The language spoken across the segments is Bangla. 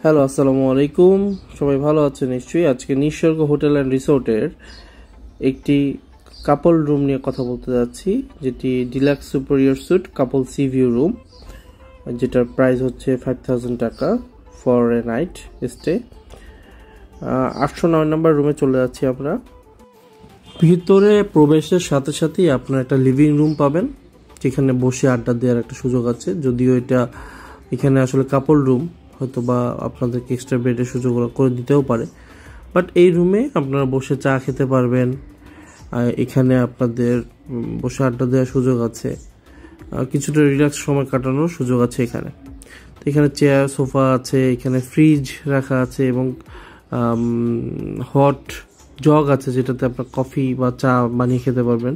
হ্যালো, আসসালামু আলাইকুম। সবাই ভালো আছেন নিশ্চয়ই। আজকে নিসর্গ হোটেল অ্যান্ড রিসোর্টের একটি কাপল রুম নিয়ে কথা বলতে যাচ্ছি, যেটি ডিলাক্স সুপিরিয়র সুইট কাপল সি ভিউ রুম, যেটার প্রাইস হচ্ছে 5000 টাকা ফর এ নাইট স্টে। 809 নম্বর রুমে চলে যাচ্ছি আমরা। ভিতরে প্রবেশের সাথে সাথেই আপনার একটা লিভিং রুম পাবেন, যেখানে বসে আড্ডা দেওয়ার একটা সুযোগ আছে। যদিও এখানে আসলে কাপল রুম, হয়তো বা আপনাদেরকে এক্সট্রা বেডের সুযোগ করে দিতেও পারে, বাট এই রুমে আপনারা বসে চা খেতে পারবেন। এখানে আপনাদের বসে আড্ডা দেওয়ার সুযোগ আছে, কিছুটা রিল্যাক্স সময় কাটানোর সুযোগ আছে এখানে। তো এখানে চেয়ার, সোফা আছে, এখানে ফ্রিজ রাখা আছে এবং হট জগ আছে, যেটাতে আপনার কফি বা চা বানিয়ে খেতে পারবেন।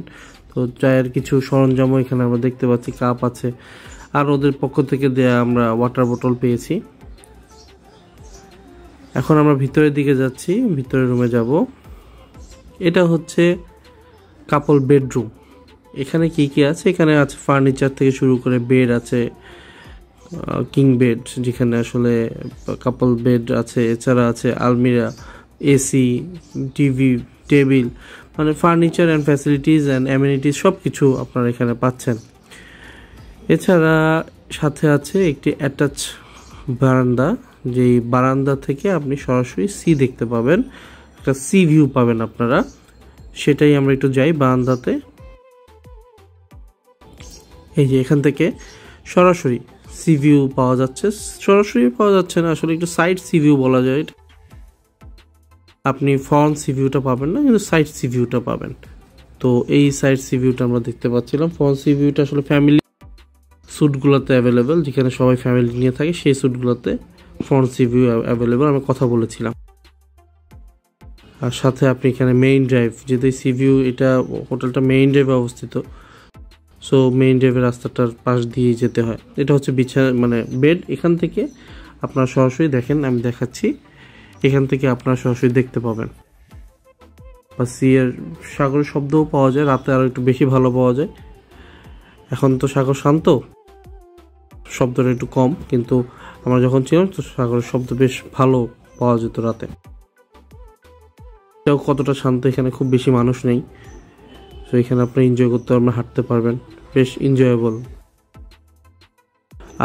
তো চায়ের কিছু সরঞ্জামও এখানে আমরা দেখতে পাচ্ছি, কাপ আছে, আর ওদের পক্ষ থেকে দেয়া আমরা ওয়াটার বোতল পেয়েছি। এখন আমরা ভিতরের দিকে যাচ্ছি, ভিতরের রুমে যাব। এটা হচ্ছে কাপল বেডরুম। এখানে কি কি আছে? এখানে আছে ফার্নিচার থেকে শুরু করে বেড আছে, কিং বেড, যেখানে আসলে কাপল বেড আছে। এছাড়া আছে আলমিরা, এসি, টিভি, টেবিল, মানে furniture and facilities and amenities সব কিছু আপনারা এখানে পাচ্ছেন। এছাড়া সাথে আছে একটি অ্যাটাচ বারান্দা, যেই বারান্দা থেকে আপনি সরাসরি সি দেখতে পাবেন, একটা সি ভিউ পাবেন আপনারা। সেটাই আমরা একটু যাই বারান্দাতে। এই যে এখান থেকে সরাসরি সি ভিউ পাওয়া যাচ্ছে। সরাসরি পাওয়া যাচ্ছে না, আসলে একটু সাইড সি ভিউ বলা যায়। আপনি ফ্রন্ট সি ভিউটা পাবেন না, কিন্তু সাইড সি ভিউটা পাবেন। তো এই সাইড সি ভিউটা আমরা দেখতে পাচ্ছিলাম। ফ্রন্ট সি ভিউটা আসলে ফ্যামিলি স্যুটগুলোতে অ্যাভেলেবেল, যেখানে সবাই ফ্যামিলি নিয়ে থাকে, সেই স্যুটগুলোতে ফ্রন্ট সি ভিউ অ্যাভেলেবেল, আমি কথা বলেছিলাম। আর সাথে আপনি এখানে মেইন ড্রাইভ, যেহেতু সি ভিউ, এটা হোটেলটা মেইন ড্রাইভে অবস্থিত, সো মেইন ড্রাইভের রাস্তাটার পাশ দিয়ে যেতে হয়। এটা হচ্ছে বিছানা, মানে বেড। এখান থেকে আপনারা সরাসরি দেখেন, আমি দেখাচ্ছি, এখান থেকে আপনারা সরাসরি দেখতে পাবেন। বা সিয়ের সাগরের শব্দও পাওয়া যায়, রাতে আরও একটু বেশি ভালো পাওয়া যায়। এখন তো সাগর শান্ত, শব্দটা একটু কম, কিন্তু আমরা যখন ছিলাম তো সাগরের শব্দ বেশ ভালো পাওয়া যেত রাতে। এটাও কতটা শান্ত, এখানে খুব বেশি মানুষ নেই, তো এখানে আপনি এনজয় করতে পারবেন, হাঁটতে পারবেন, বেশ এনজয়েবল।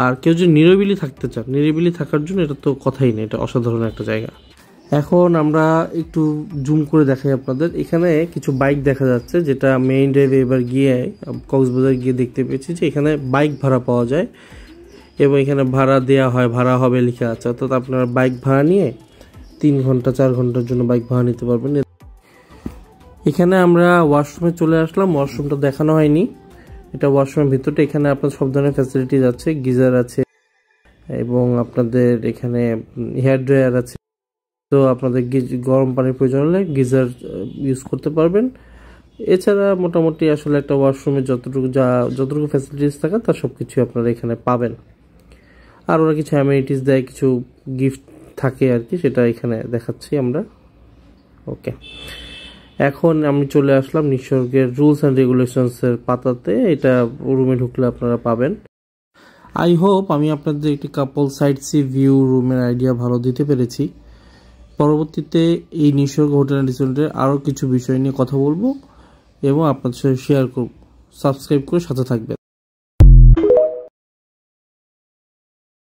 আর কেউ যদি নিরিবিলি থাকতে চান, নিরিবিলি থাকার জন্য এটা তো কথাই নেই, এটা অসাধারণ একটা জায়গা। এখন আমরা একটু জুম করে দেখাই আপনাদের। এখানে কিছু বাইক দেখা যাচ্ছে, যেটা মেইন ড্রাইভে এবার গিয়ে কক্সবাজার গিয়ে দেখতে পেয়েছি যে এখানে বাইক ভাড়া পাওয়া যায় এবং এখানে ভাড়া দেওয়া হয়, ভাড়া হবে লেখা আছে। অর্থাৎ আপনারা বাইক ভাড়া নিয়ে 3 ঘন্টা 4 ঘন্টার জন্য বাইক ভাড়া নিতে পারবেন। এখানে আমরা ওয়াশরুমে চলে আসলাম, ওয়াশরুমটা দেখানো হয়নি, এটা ওয়াশরুমের ভিতরটা। এখানে আপনার সব ধরনের ফ্যাসিলিটিস আছে, গিজার আছে এবং আপনাদের এখানে হেয়ার ড্রায়ার আছে। তো আপনাদের গরম পানির প্রয়োজন হলে গিজার ইউজ করতে পারবেন। এছাড়া মোটামুটি আসলে একটা ওয়াশরুমে যতটুকু ফ্যাসিলিটিস থাকে তার সব কিছুই আপনারা এখানে পাবেন। আর ওরা কিছু অ্যামিনিটিস দেয়, কিছু গিফট থাকে আর কি, সেটা এখানে দেখাচ্ছি আমরা। ওকে, এখন আমি চলে আসলাম নিসর্গের রুলস অ্যান্ড রেগুলেশনসের পাতাতে। এটা রুমে ঢুকলে আপনারা পাবেন। আই হোপ আমি আপনাদের একটি কাপল সাইড সি ভিউ রুমের আইডিয়া ভালো দিতে পেরেছি। পরবর্তীতে এই নিসর্গ হোটেল অ্যান্ড রিসোর্টের আরও কিছু বিষয় নিয়ে কথা বলবো এবং আপনাদের সাথে শেয়ার করব। সাবস্ক্রাইব করে সাথে থাকবেন।